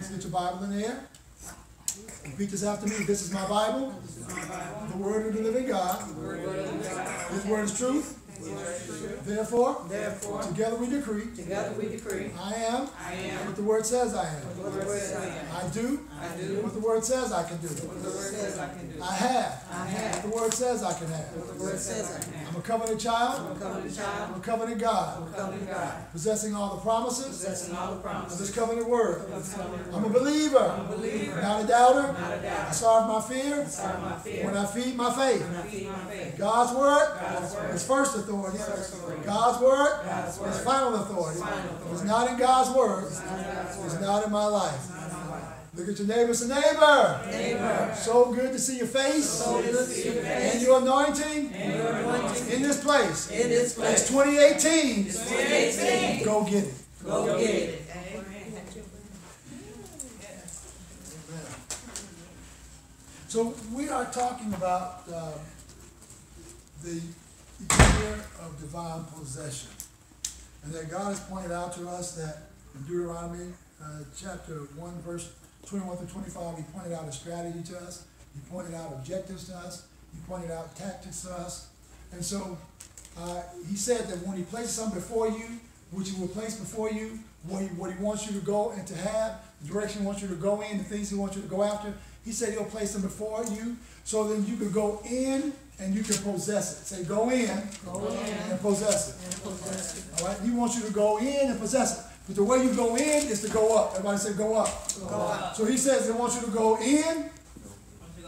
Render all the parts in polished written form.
Let's get your Bible in the air. Repeat this after me. This is my Bible. The word of the living God. His word is truth. Therefore, together we decree, I am what the word says I am. I do what the word says I can do. I have what the word says I can have. I'm a covenant child. I'm a covenant God. Possessing all the promises of this covenant word. I'm a believer, not a doubter. I starve my fear when I feed my faith. God's word is first authority. God's word is final authority. If it's not in God's word, it's not in my life. Look at your neighbor. Say, neighbor. So good to see your face. And your anointing in this place. It's 2018. Go get it. So we are talking about the year of divine possession. And that God has pointed out to us that in Deuteronomy chapter 1 verse 21 through 25, he pointed out a strategy to us. He pointed out objectives to us. He pointed out tactics to us. And so he said that when he places something before you, which he will place before you, what he wants you to go and to have, the direction he wants you to go in, the things he wants you to go after, he said he'll place them before you so then you can go in and you can possess it. Say, go in and possess it. All right? He wants you to go in and possess it. But the way you go in is to go up. Everybody say, go up. So he says he wants you to go in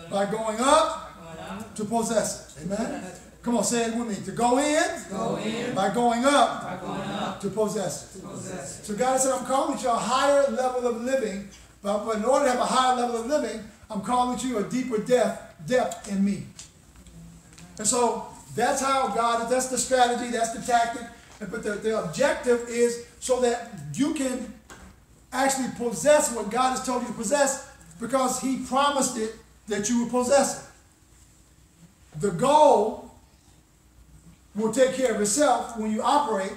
by going up to possess it. Amen? Come on, say it with me. To go in by going up to possess it. So God said, I'm calling you to a higher level of living. But in order to have a higher level of living, I'm calling you a deeper depth in me. And so that's how God, that's the strategy, that's the tactic. But the objective is so that you can actually possess what God has told you to possess because he promised it that you would possess it. The goal will take care of itself when you operate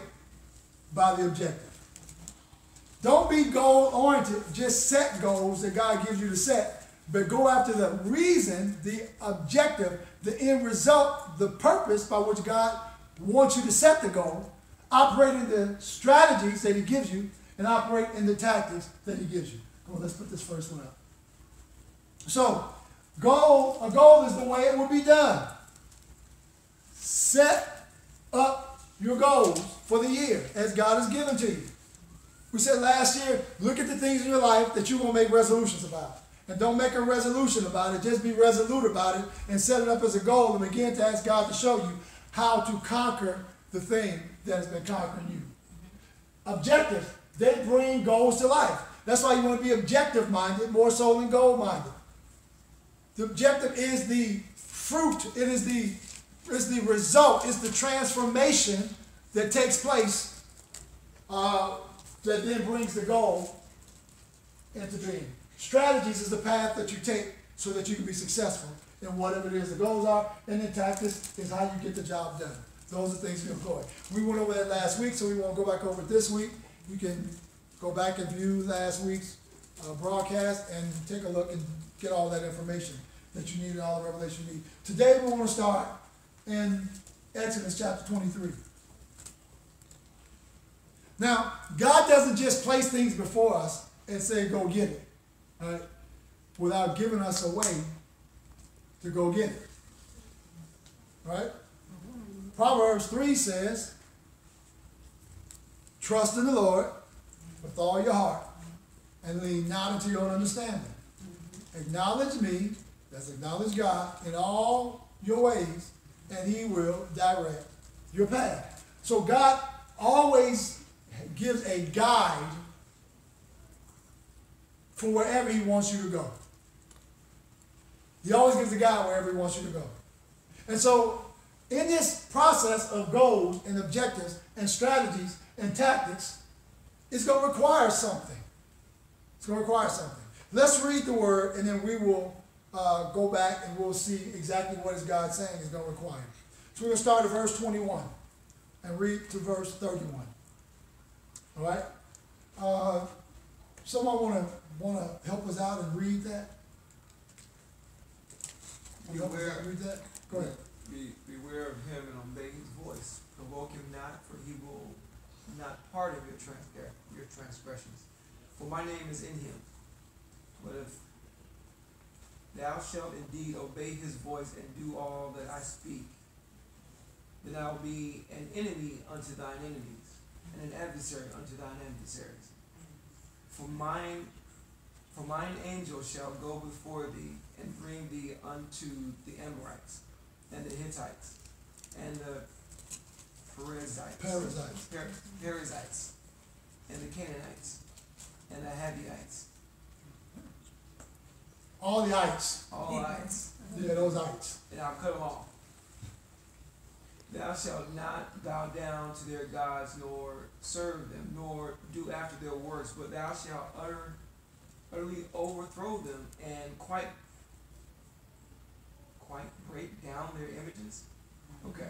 by the objective. Don't be goal-oriented. Just set goals that God gives you to set, but go after the reason, the objective, the end result, the purpose by which God wants you to set the goal, operate in the strategies that he gives you, and operate in the tactics that he gives you. Come on, let's put this first one up. So, a goal is the way it will be done. Set up your goals for the year as God has given to you. We said last year, look at the things in your life that you're going to make resolutions about. And don't make a resolution about it. Just be resolute about it and set it up as a goal and begin to ask God to show you how to conquer the thing that has been conquering you. Objectives, they bring goals to life. That's why you want to be objective-minded more so than goal-minded. The objective is the fruit. It is the result. It's the transformation that takes place that then brings the goal into being. Strategies is the path that you take so that you can be successful in whatever it is the goals are, and then tactics is how you get the job done. Those are things you employ. We went over that last week, so we won't go back over it this week. You can go back and view last week's broadcast and take a look and get all that information that you need and all the revelation you need. Today we want to start in Exodus chapter 23. Now, God doesn't just place things before us and say, go get it, right? Without giving us a way to go get it, right? Proverbs 3 says, trust in the Lord with all your heart and lean not into your own understanding. Acknowledge me, that's acknowledge God, in all your ways, and he will direct your path. So God always gives a guide for wherever he wants you to go. He always gives a guide wherever he wants you to go. And so in this process of goals and objectives and strategies and tactics, it's going to require something. It's going to require something. Let's read the word and then we will go back and we'll see exactly what is God saying is going to require. So we're going to start at verse 21 and read to verse 31. All right? Someone wanna help us out and read that? You help us out and read that? Go ahead. Beware of him and obey his voice. Provoke him not, for he will not pardon your transgressions. For my name is in him. But if thou shalt indeed obey his voice and do all that I speak, then I will be an enemy unto thine enemies, and an adversary unto thine adversaries. For mine angel shall go before thee, and bring thee unto the Amorites, and the Hittites, and the Perizzites, and the Canaanites, and the Havites. All the ites. All ites. Yeah, those ites. And I'll cut them off. Thou shalt not bow down to their gods, nor serve them, nor do after their works, but thou shalt utterly overthrow them, and quite break down their images. Okay.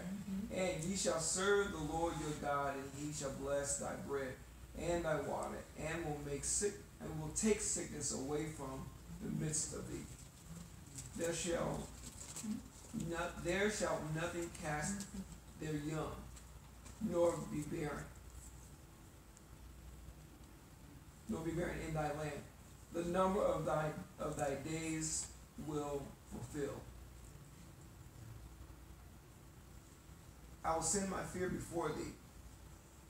And ye shall serve the Lord your God, and he shall bless thy bread and thy water, and will take sickness away from the midst of thee. There shall nothing cast their young, nor be barren in thy land. The number of thy days will fulfill. I will send my fear before thee,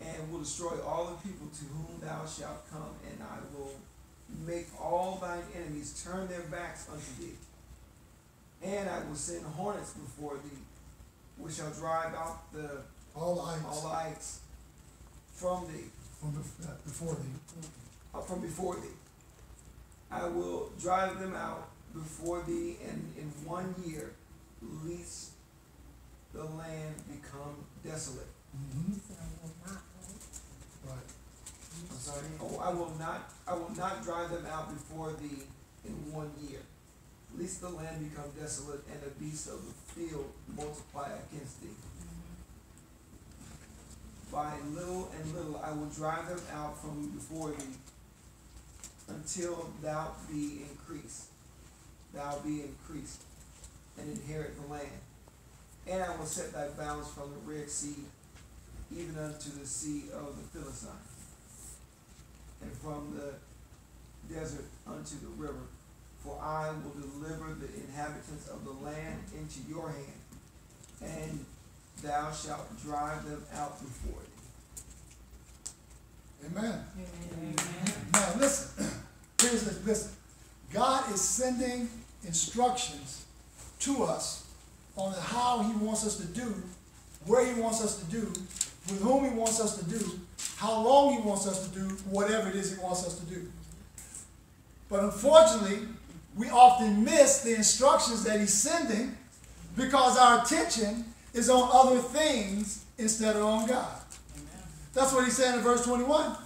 and will destroy all the people to whom thou shalt come, and I will make all thine enemies turn their backs unto thee. And I will send hornets before thee, which shall drive out all the ites from thee. From before thee. I will drive them out before thee, and in 1 year, lest the land become desolate. Right. I'm sorry. Oh, I will not drive them out before thee in 1 year, lest the land become desolate, and the beasts of the field multiply against thee. By little and little I will drive them out from before thee, until thou be increased, and inherit the land. And I will set thy bounds from the Red Sea, even unto the sea of the Philistine, and from the desert unto the river. For I will deliver the inhabitants of the land into your hand, and thou shalt drive them out before thee. Amen. Amen. Now listen, listen. God is sending instructions to us on how he wants us to do, where he wants us to do, with whom he wants us to do, how long he wants us to do, whatever it is he wants us to do. But unfortunately, we often miss the instructions that he's sending because our attention is on other things instead of on God. Amen. That's what he said in verse 21.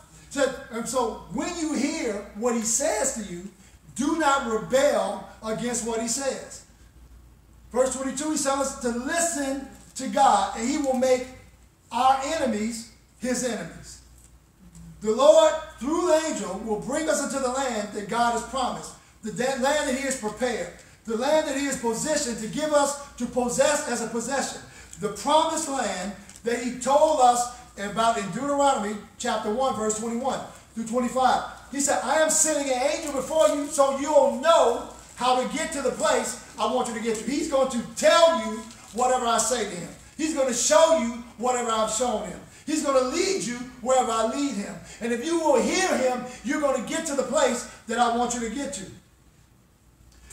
And so when you hear what he says to you, do not rebel against what he says. Verse 22, he tells us to listen to God, and he will make our enemies his enemies. The Lord, through the angel, will bring us into the land that God has promised, the land that he has prepared, the land that he has positioned to give us to possess as a possession, the promised land that he told us about in Deuteronomy chapter 1, verse 21 through 25. He said, I am sending an angel before you so you'll know how to get to the place I want you to get to. He's going to tell you whatever I say to him. He's going to show you whatever I've shown him. He's going to lead you wherever I lead him. And if you will hear him, you're going to get to the place that I want you to get to.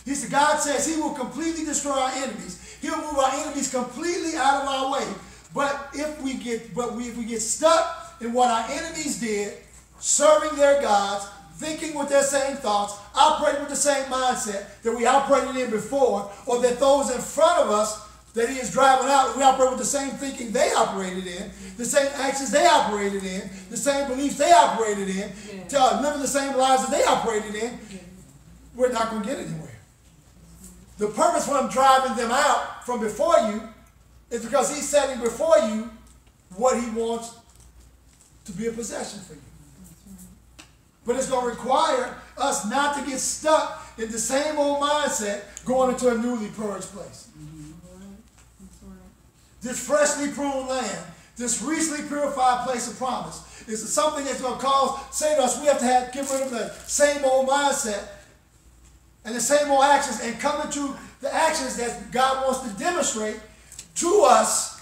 He said, God says he will completely destroy our enemies. He'll move our enemies completely out of our way. But if we get stuck in what our enemies did, serving their gods, thinking with their same thoughts, operating with the same mindset that we operated in before, or that those in front of us that he is driving out, we operate with the same thinking they operated in, the same actions they operated in, the same beliefs they operated in, living the same lives that they operated in, we're not going to get anywhere. The purpose for him driving them out from before you is because he's setting before you what he wants to be a possession for you. But it's going to require us not to get stuck in the same old mindset going into a newly purged place. This freshly pruned land, this recently purified place of promise, is something that's going to say to us, we have to get rid of the same old mindset and the same old actions and come into the actions that God wants to demonstrate to us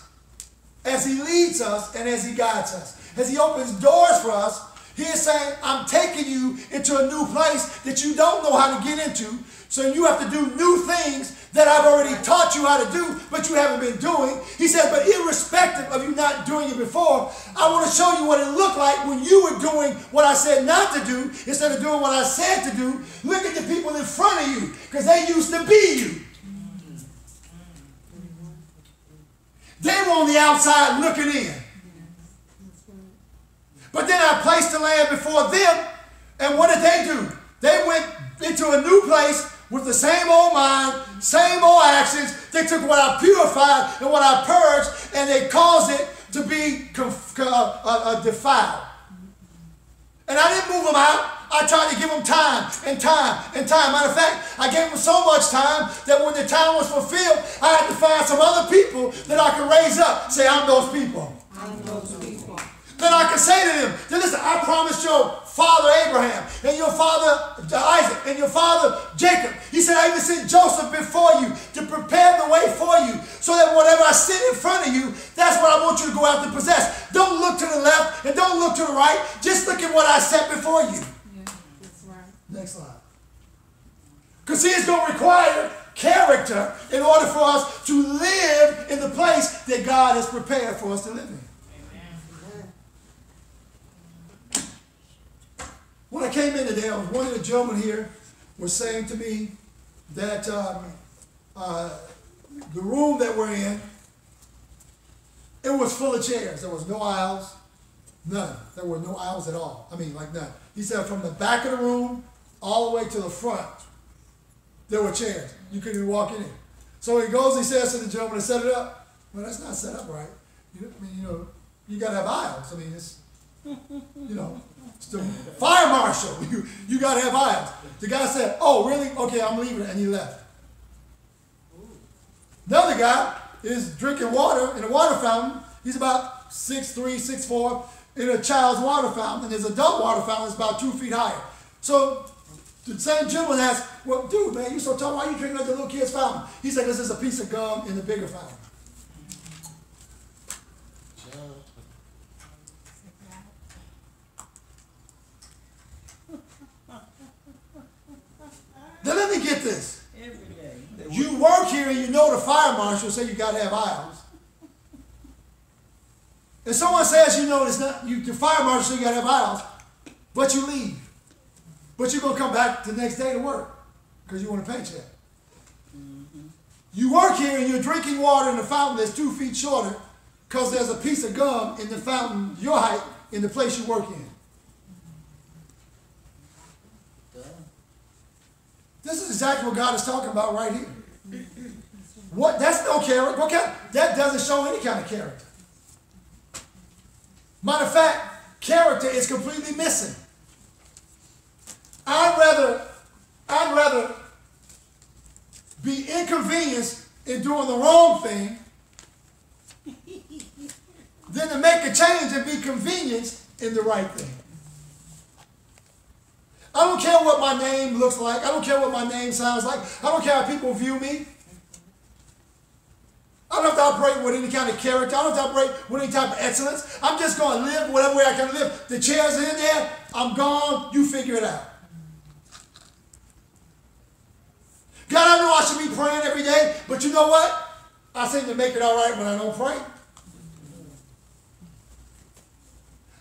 as He leads us and as He guides us. As He opens doors for us, He is saying, I'm taking you into a new place that you don't know how to get into, so you have to do new things that I've already taught you how to do, but you haven't been doing. He said, but irrespective of you not doing it before, I want to show you what it looked like when you were doing what I said not to do instead of doing what I said to do. Look at the people in front of you, because they used to be you. They were on the outside looking in. But then I placed the land before them, and what did they do? They went into a new place with the same old mind, same old actions. They took what I purified and what I purged, and they caused it to be defiled. And I didn't move them out. I tried to give them time and time and time. Matter of fact, I gave them so much time that when the time was fulfilled, I had to find some other people that I could raise up. Say, I'm those people. I'm those people. Then I can say to them, listen, I promised your father Abraham and your father Isaac and your father Jacob. He said, I even sent Joseph before you to prepare the way for you so that whatever I send in front of you, that's what I want you to go out to possess. Don't look to the left and don't look to the right. Just look at what I set before you. Yeah, that's right. Next slide. Because it's going to require character in order for us to live in the place that God has prepared for us to live in. When I came in today, one of the gentlemen here was saying to me that the room that we're in, it was full of chairs. There was no aisles, none. There were no aisles at all. I mean, like none. He said from the back of the room all the way to the front, there were chairs. You couldn't even walk in it. So he goes, he says to the gentleman to set it up. Well, that's not set up right. You got to have aisles. I mean, it's, it's the fire marshal. You got to have aisles. The guy said, oh, really? Okay, I'm leaving. And he left. Another guy is drinking water in a water fountain. He's about 6'3", 6'4", in a child's water fountain. And his adult water fountain is about 2 feet higher. So the same gentleman asked, well, dude, man, you so tall. Why are you drinking like the little kid's fountain? He said, because there's a piece of gum in the bigger fountain. Now let me get this. Every day. You work here and you know the fire marshal say you got to have aisles. If someone says it's not the fire marshal say you got to have aisles, but you leave, but you're gonna come back the next day to work because you want a paycheck. You work here and you're drinking water in a fountain that's 2 feet shorter because there's a piece of gum in the fountain your height in the place you work in. This is exactly what God is talking about right here. What? That's no character. That doesn't show any kind of character. Matter of fact, character is completely missing. I'd rather be inconvenienced in doing the wrong thing than to make a change and be convenienced in the right thing. I don't care what my name looks like. I don't care what my name sounds like. I don't care how people view me. I don't have to operate with any kind of character. I don't have to operate with any type of excellence. I'm just going to live whatever way I can live. The chairs are in there. I'm gone. You figure it out. God, I know I should be praying every day, but you know what? I seem to make it all right when I don't pray.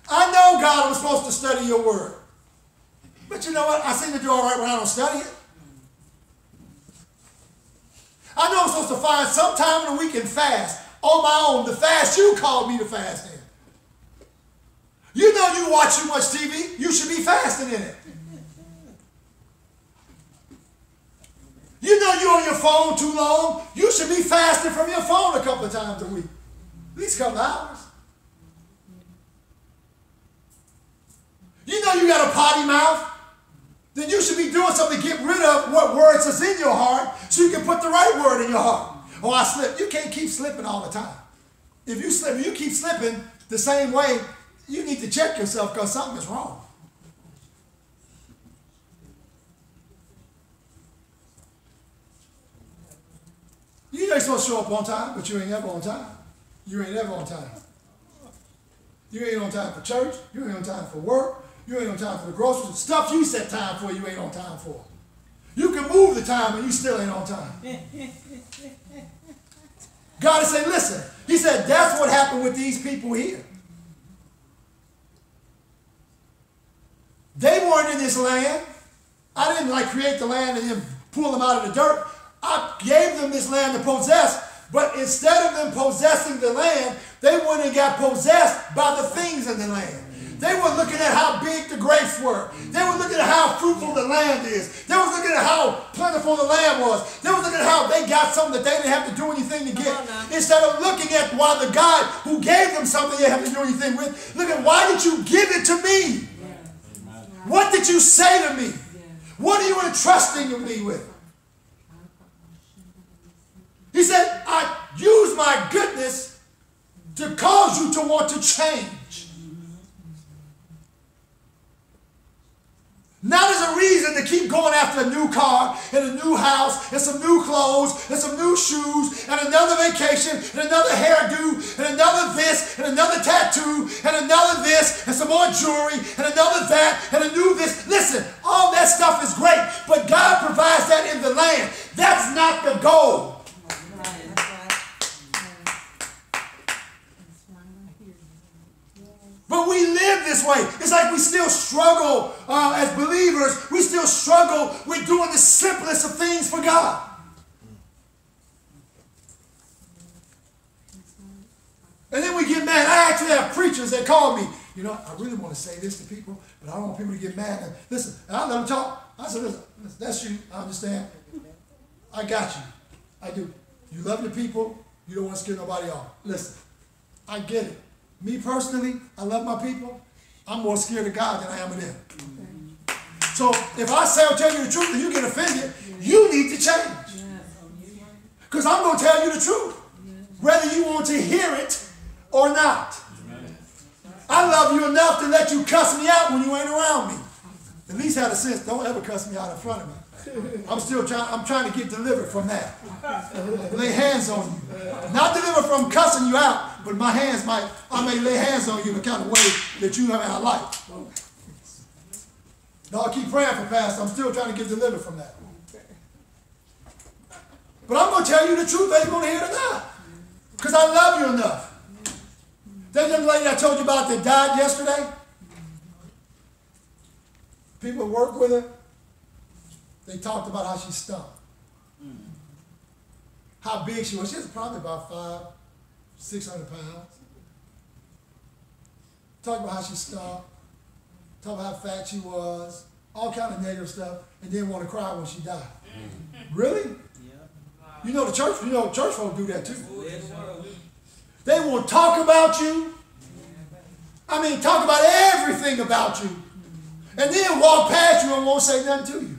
I know, God, I'm supposed to study your word. But you know what? I seem to do all right when I don't study it. I know I'm supposed to find some time in the week and fast on my own, the fast you called me to fast in. You know you watch too much TV, you should be fasting in it. You know you're on your phone too long, you should be fasting from your phone a couple of times a week. At least a couple of hours. You know know you got a potty mouth. Then you should be doing something to get rid of what words is in your heart so you can put the right word in your heart. Oh, I slipped. You can't keep slipping all the time. If you slip, if you keep slipping the same way, you need to check yourself because something is wrong. You know you're supposed to show up on time, but you ain't ever on time. You ain't ever on time. You ain't on time for church. You ain't on time for work. You ain't on time for the groceries. Stuff you set time for, you ain't on time for. You can move the time and you still ain't on time. God is saying, listen, he said, that's what happened with these people here. They weren't in this land. I didn't create the land and then pull them out of the dirt. I gave them this land to possess, but instead of them possessing the land, they went and got possessed by the things in the land. They were looking at how big the grapes were. They were looking at how fruitful the land is. They were looking at how plentiful the land was. They were looking at how they got something that they didn't have to do anything to get. Instead of looking at why the God who gave them something they didn't have to do anything with, look at why did you give it to me? What did you say to me? What are you entrusting me with? He said, I use my goodness to cause you to want to change. Not as a reason to keep going after a new car and a new house and some new clothes and some new shoes and another vacation and another hairdo and another this and another tattoo and another this and some more jewelry and another that and a new this. Listen, all that stuff is great, but God provides that in the land. That's not the goal. But we live this way. It's like we still struggle as believers. We still struggle with doing the simplest of things for God. And then we get mad. I actually have preachers that call me. You know, I really want to say this to people, but I don't want people to get mad. And listen, and I let them talk. I said, listen, that's you. I understand. I got you. I do. You love your people. You don't want to scare nobody off. Listen, I get it. Me personally, I love my people. I'm more scared of God than I am of them. So if I say I'll tell you the truth and you get offended, you need to change. Because I'm going to tell you the truth, whether you want to hear it or not. I love you enough to let you cuss me out when you ain't around me. At least have a sense, don't ever cuss me out in front of me. I'm trying to get delivered from that. Lay hands on you. Not delivered from cussing you out, but I may lay hands on you in the kind of way that you have I like. No, I keep praying for Pastor. I'm still trying to get delivered from that. But I'm going to tell you the truth, whether you're going to hear it or not. Because I love you enough. That young lady I told you about that died yesterday, people work with her. They talked about how she stunk. How big she was. She was probably about 600 pounds. Talked about how she stunk. Talked about how fat she was. All kind of negative stuff. And didn't want to cry when she died. Really? Yeah. You know church folk do that too. They will talk about you. I mean, talk about everything about you. And then walk past you and won't say nothing to you.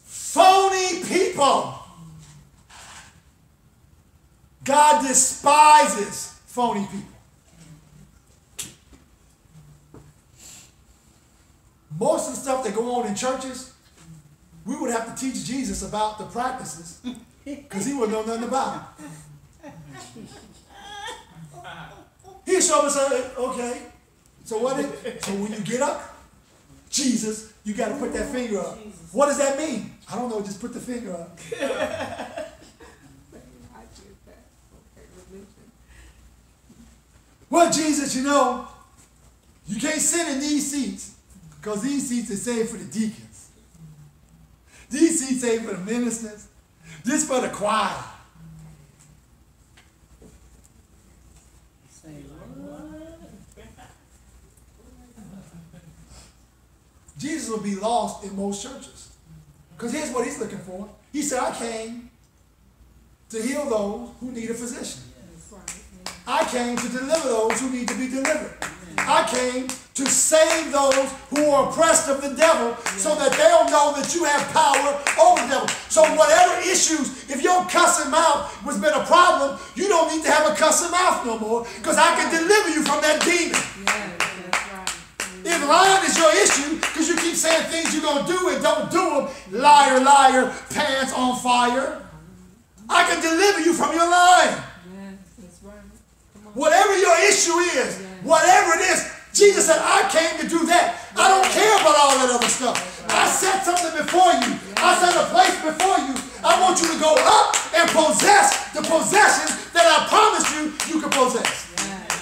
Phony people. God despises phony people. Most of the stuff that go on in churches, we would have to teach Jesus about the practices because he wouldn't know nothing about it. He'd show us, okay, so when you get up, Jesus, you got to put that finger up. What does that mean? I don't know, just put the finger up. Well, Jesus, you can't sit in these seats because these seats are saved for the deacons. These seats are saved for the ministers. This for the choir. Jesus will be lost in most churches. Because here's what he's looking for. He said, I came to heal those who need a physician. I came to deliver those who need to be delivered. I came to save those who are oppressed of the devil so that they'll know that you have power over the devil. So whatever issues, if your cussing mouth has been a problem, you don't need to have a cussing mouth no more, because I can deliver you from that demon. If lying is your issue, because you keep saying things you're going to do and don't do them, liar, liar, pants on fire, I can deliver you from your lying. Whatever your issue is, whatever it is, Jesus said, I came to do that. I don't care about all that other stuff. I set something before you. I set a place before you. I want you to go up and possess the possessions that I promised you can possess.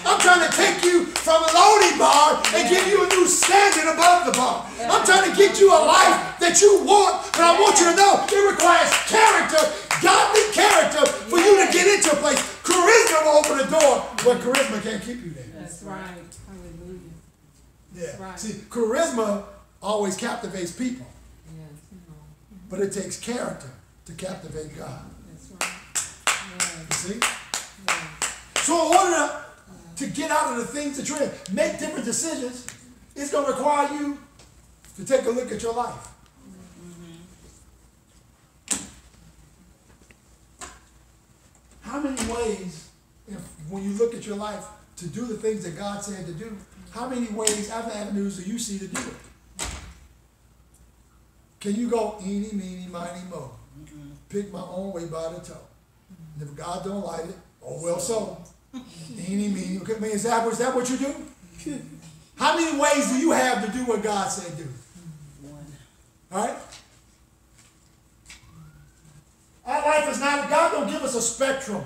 I'm trying to take you from a loading bar and give you a new standard above the bar. I'm trying to get you a life that you want, but I want you to know it requires character, godly character, for you to get into a place. Charisma will open the door, but charisma can't keep you there. That's right. Hallelujah. Yeah. Right. See, charisma always captivates people, but it takes character to captivate God. That's right. You see? So in order to get out of the things that you're in, make different decisions, it's going to require you to take a look at your life. How many ways, when you look at your life, to do the things that God said to do, how many ways, avenues do you see to do it? Can you go eeny, meeny, miny, mo? Pick my own way by the toe. And if God don't like it, oh well so. Eeny, meeny. Okay, I mean, is that what you do? How many ways do you have to do what God said do? One. All right? Our life is not, God don't give us a spectrum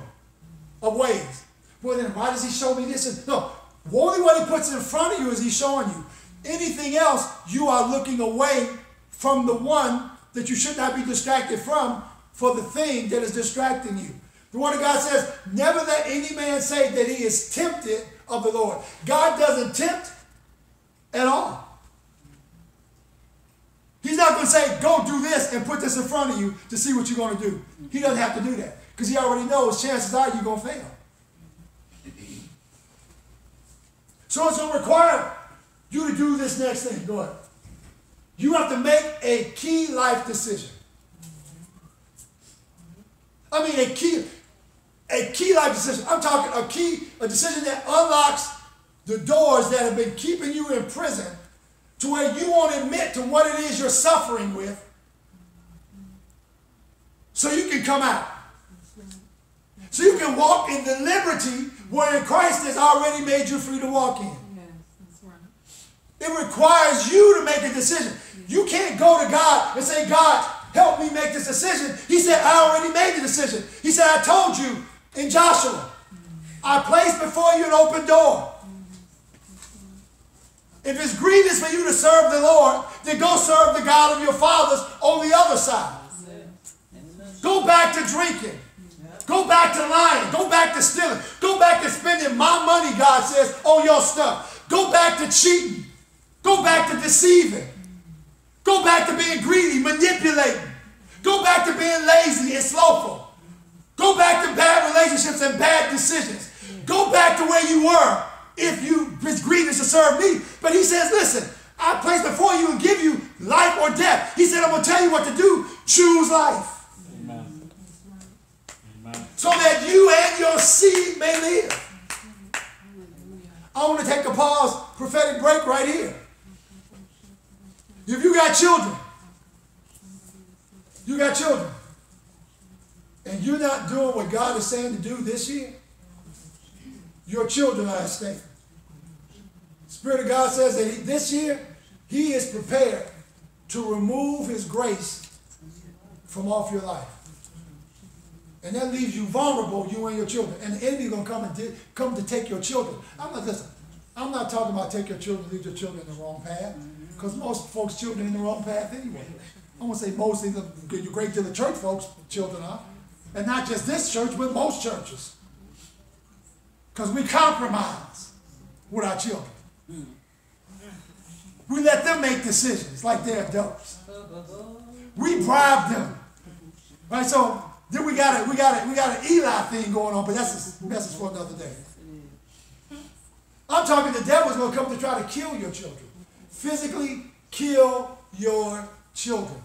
of ways. Well then, why does he show me this? And, no, only what he puts in front of you is he's showing you. Anything else, you are looking away from the one that you should not be distracted from for the thing that is distracting you. The Word of God says, never let any man say that he is tempted of the Lord. God doesn't tempt at all. He's not going to say, go do this and put this in front of you to see what you're going to do. He doesn't have to do that, because he already knows chances are you're going to fail. So it's going to require you to do this next thing. Go ahead. You have to make a key life decision. I mean a key life decision. I'm talking a decision that unlocks the doors that have been keeping you in prison, to where you won't admit to what it is you're suffering with, so you can come out. So you can walk in the liberty wherein Christ has already made you free to walk in. It requires you to make a decision. You can't go to God and say, God, help me make this decision. He said, I already made the decision. He said, I told you in Joshua, I placed before you an open door. If it's grievous for you to serve the Lord, then go serve the God of your fathers on the other side. Go back to drinking. Go back to lying. Go back to stealing. Go back to spending my money, God says, on your stuff. Go back to cheating. Go back to deceiving. Go back to being greedy, manipulating. Go back to being lazy and slothful. Go back to bad relationships and bad decisions. Go back to where you were if you was grievous to serve me. But he says, listen, I place before you and give you life or death. He said, I'm going to tell you what to do. Choose life. Amen. Amen. So that you and your seed may live. I want to take a pause, prophetic break right here. If you got children, and you're not doing what God is saying to do this year, your children are at stake. Spirit of God says that this year, he is prepared to remove his grace from off your life. And that leaves you vulnerable, you and your children. And the enemy is going to come to take your children. I'm not talking about take your children, leave your children in the wrong path. Because most folks' children in the wrong path anyway. I won't say mostly, the great deal of church folks' children are. And not just this church, but most churches. Because we compromise with our children. We let them make decisions like they're adults. We bribe them. Right? So then we got an Eli thing going on, but that's a message for another day. I'm talking the devil's going to come to try to kill your children. Physically kill your children.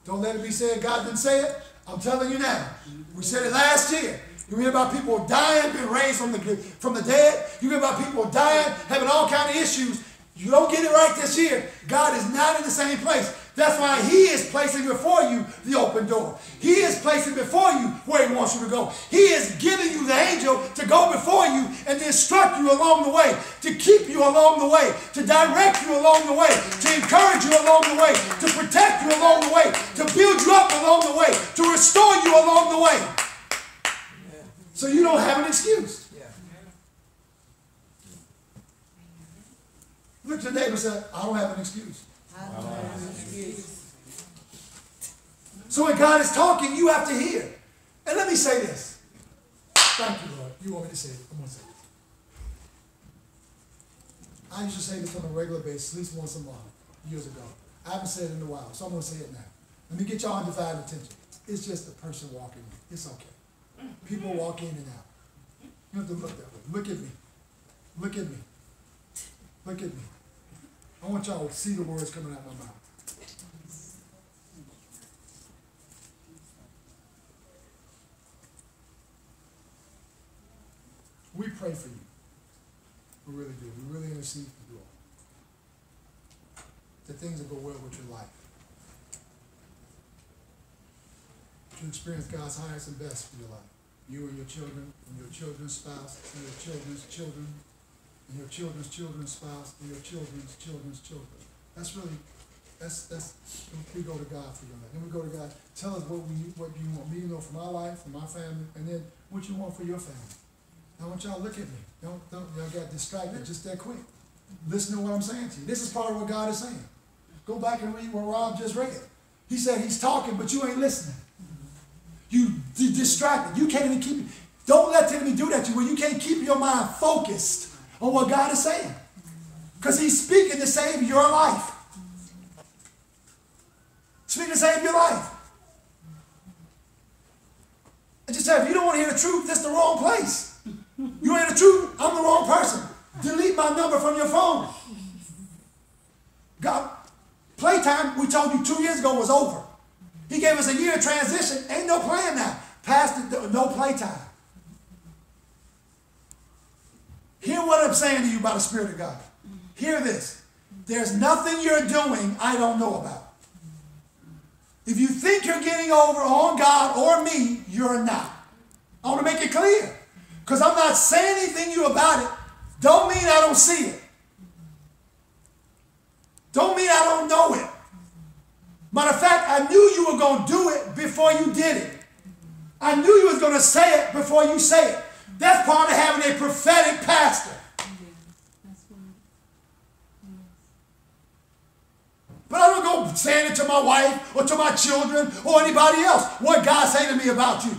Don't let it be said God didn't say it. I'm telling you now. We said it last year. You hear about people dying, being raised from the dead. You hear about people dying, having all kinds of issues. You don't get it right this year. God is not in the same place. That's why He is placing before you the open door. He is placing before you where He wants you to go. He is giving you the angel to go before you and to instruct you along the way, to keep you along the way, to direct you along the way, to encourage you along the way, to protect you along the way, to build you up along the way, to restore you along the way. So you don't have an excuse. Look to the neighbor and say, I don't have an excuse. So when God is talking, you have to hear. And let me say this. Thank you, Lord. You want me to say it? I'm going to say it. I used to say this on a regular basis, at least once a month, years ago. I haven't said it in a while, so I'm going to say it now. Let me get y'all undivided attention. It's just a person walking in. It's okay. People walk in and out. You don't have to look that way. Look at me. Look at me. Look at me. I want y'all to see the words coming out of my mouth. We pray for you. We really do. We really intercede for you all. That things will go well with your life. To experience God's highest and best for your life. You and your children, and your children's spouse, and your children's children, and your children's children's spouse, and your children's children's children. That's we go to God for your life. Then we go to God, tell us what you want me to know for my life, for my family, and then what you want for your family. I want y'all to look at me. Don't y'all got distracted just that quick. Listen to what I'm saying to you. This is part of what God is saying. Go back and read what Rob just read. He said he's talking, but you ain't listening. You distracted. You can't even keep. Don't let the enemy do that to you where you can't keep your mind focused on what God is saying. Because He's speaking to save your life. Speaking to save your life. I just tell you, if you don't want to hear the truth, that's the wrong place. You want to hear the truth? I'm the wrong person. Delete my number from your phone. God, playtime, we told you 2 years ago, was over. He gave us a year of transition. Ain't no playing now. Past the, no playtime. Hear what I'm saying to you by the Spirit of God. Hear this. There's nothing you're doing I don't know about. If you think you're getting over on God or me, you're not. I want to make it clear. Because I'm not saying anything to you about it. Don't mean I don't see it. Don't mean I don't know it. Matter of fact, I knew you were going to do it before you did it. I knew you was going to say it before you say it. That's part of having a prophetic pastor. But I don't go saying it to my wife or to my children or anybody else. What God say to me about you.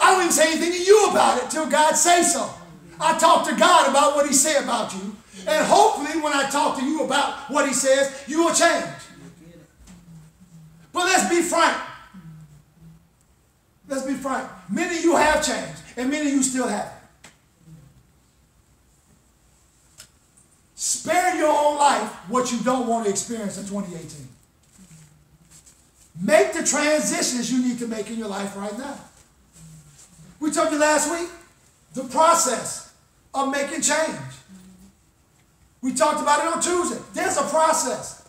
I don't even say anything to you about it till God says so. I talk to God about what He said about you. And hopefully when I talk to you about what He says, you will change. But let's be frank. Let's be frank. Many of you have changed, and many of you still haven't. Spare your own life what you don't want to experience in 2018. Make the transitions you need to make in your life right now. We told you last week the process of making change. We talked about it on Tuesday. There's a process.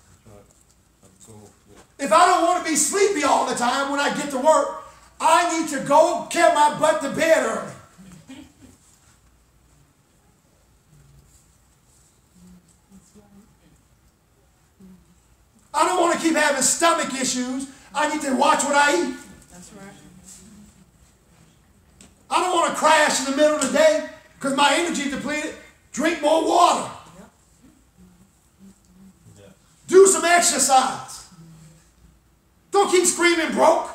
If I don't want to be sleepy all the time when I get to work, I need to go get my butt to bed early. I don't want to keep having stomach issues. I need to watch what I eat. That's right. I don't want to crash in the middle of the day because my energy depleted. Drink more water. Yeah. Do some exercise. Don't keep screaming broke.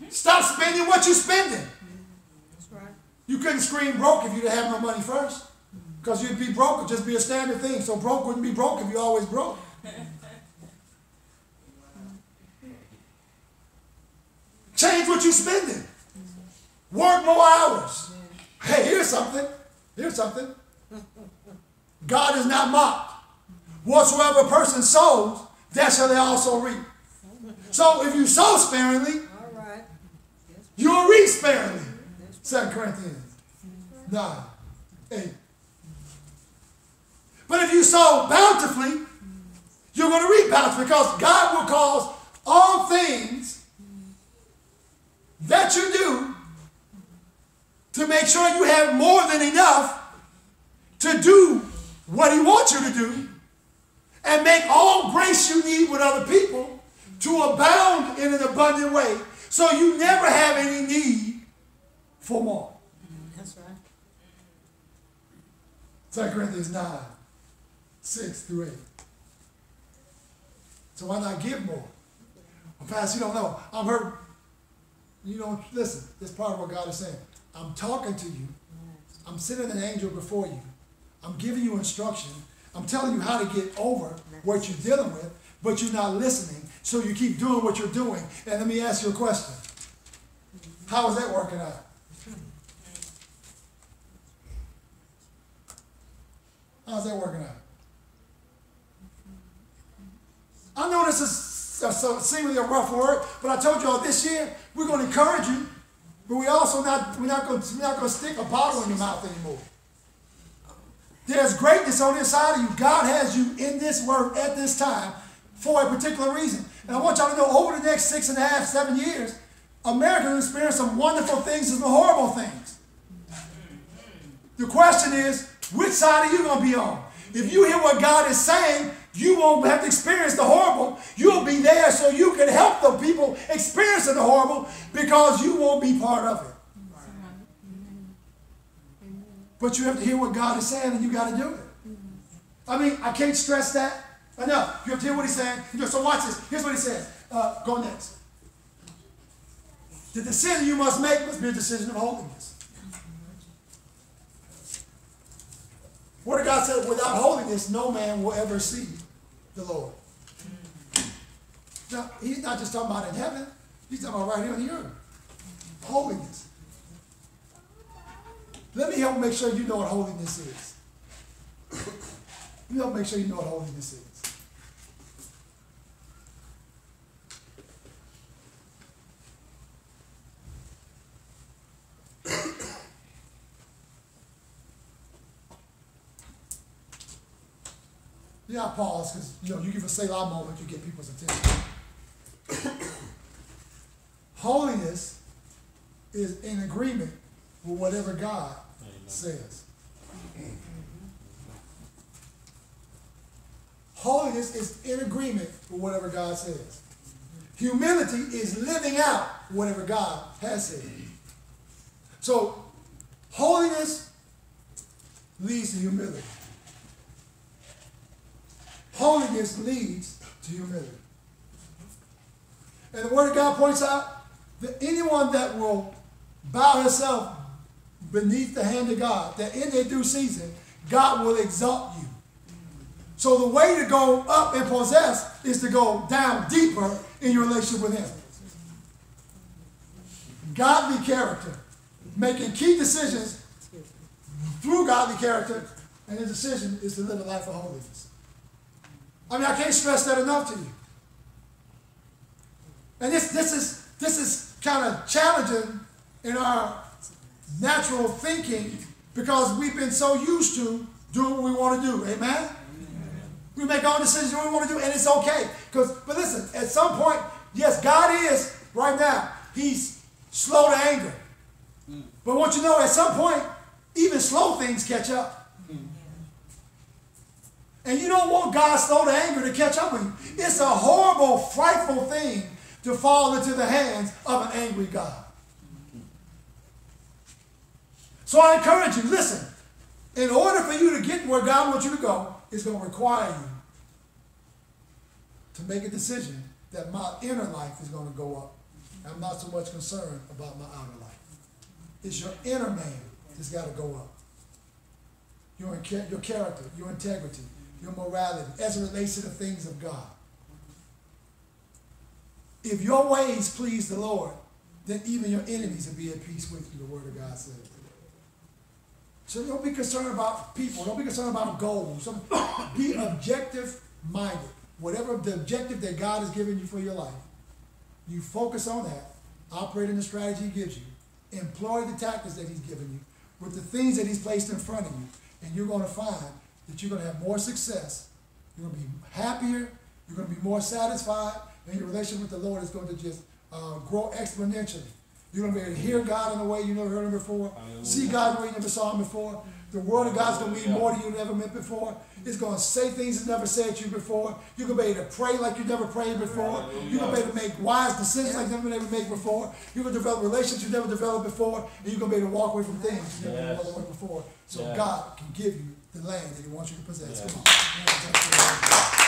Stop spending what you're spending. That's right. You couldn't scream broke if you didn't have no money first. Because you'd be broke, it'd just be a standard thing. So broke wouldn't be broke if you always broke. Change what you're spending. Work more hours. Hey, here's something. Here's something. God is not mocked. Whatsoever a person sows, that shall they also reap. So if you sow sparingly, All right. you will reap sparingly. 2 Corinthians 9, 8. But if you sow bountifully, you're going to reap bountifully, because God will cause all things that you do to make sure you have more than enough to do what he wants you to do, and make all grace you need with other people to abound in an abundant way, so you never have any need for more. That's right. 2 Corinthians 9, 6 through 8. So why not give more? Well, Pastor, you don't know. I'm hurt. You don't listen. This part of what God is saying. I'm talking to you. I'm sending an angel before you. I'm giving you instruction. I'm telling you how to get over what you're dealing with, but you're not listening. So you keep doing what you're doing. And let me ask you a question. How is that working out? How's that working out? I know this is seemingly a rough word, but I told you all this year we're going to encourage you, but we're not going to stick a bottle in your mouth anymore. There's greatness on the inside of you. God has you in this work at this time for a particular reason. And I want y'all to know, over the next 6.5, 7 years, America will experience some wonderful things and some horrible things. The question is, which side are you going to be on? If you hear what God is saying, you won't have to experience the horrible. You'll be there so you can help the people experiencing the horrible, because you won't be part of it. But you have to hear what God is saying, and you got to do it. I mean, I can't stress that enough. You have to hear what he's saying. So watch this. Here's what he says. Go next. The decision you must make must be a decision of holiness. Word of God said, without holiness, no man will ever see the Lord. Now, he's not just talking about in heaven. He's talking about right here on the earth. Holiness. Let me help make sure you know what holiness is. Let me help make sure you know what holiness is. Yeah, I pause because you give a Selah moment, you get people's attention. Holiness is in agreement with whatever God says. Holiness is in agreement with whatever God says. Humility is living out whatever God has said. So, holiness leads to humility. Holiness leads to humility. And the Word of God points out that anyone that will bow himself beneath the hand of God, that in their due season, God will exalt you. So the way to go up and possess is to go down deeper in your relationship with Him. Godly character, making key decisions through godly character, and the decision is to live a life of holiness. I mean, I can't stress that enough to you. And this is kind of challenging in our natural thinking, because we've been so used to doing what we want to do. Amen? We make our decisions what we want to do, and it's okay. But listen, at some point, yes, God is, right now, He's slow to anger. But I want you to know, at some point, even slow things catch up. And you don't want God slow to anger to catch up with you. It's a horrible, frightful thing to fall into the hands of an angry God. So I encourage you, listen, in order for you to get where God wants you to go, it's going to require you to make a decision that my inner life is going to go up. I'm not so much concerned about my outer life. It's your inner man that's got to go up. Your character, your integrity, your morality, as it relates to the things of God. If your ways please the Lord, then even your enemies will be at peace with you, the Word of God says. So don't be concerned about people. Don't be concerned about goals. Be objective minded. Whatever the objective that God has given you for your life, you focus on that. Operate in the strategy He gives you. Employ the tactics that He's given you with the things that He's placed in front of you. And you're going to find that you're going to have more success. You're going to be happier. You're going to be more satisfied. And your relationship with the Lord is going to just grow exponentially. You're going to be able to hear God in a way you never heard Him before. Hallelujah. See God in a way you never saw Him before. The Word of God's going to mean more to you than you ever meant before. It's going to say things it's never said to you before. You're going to be able to pray like you never prayed before. You're going to be able to make wise decisions like you've never been able to make before. You're going to develop relationships you've never developed before. And you're going to be able to walk away from things you never walked away before. So Yes. God can give you the land that He wants you to possess. Yes. Come on.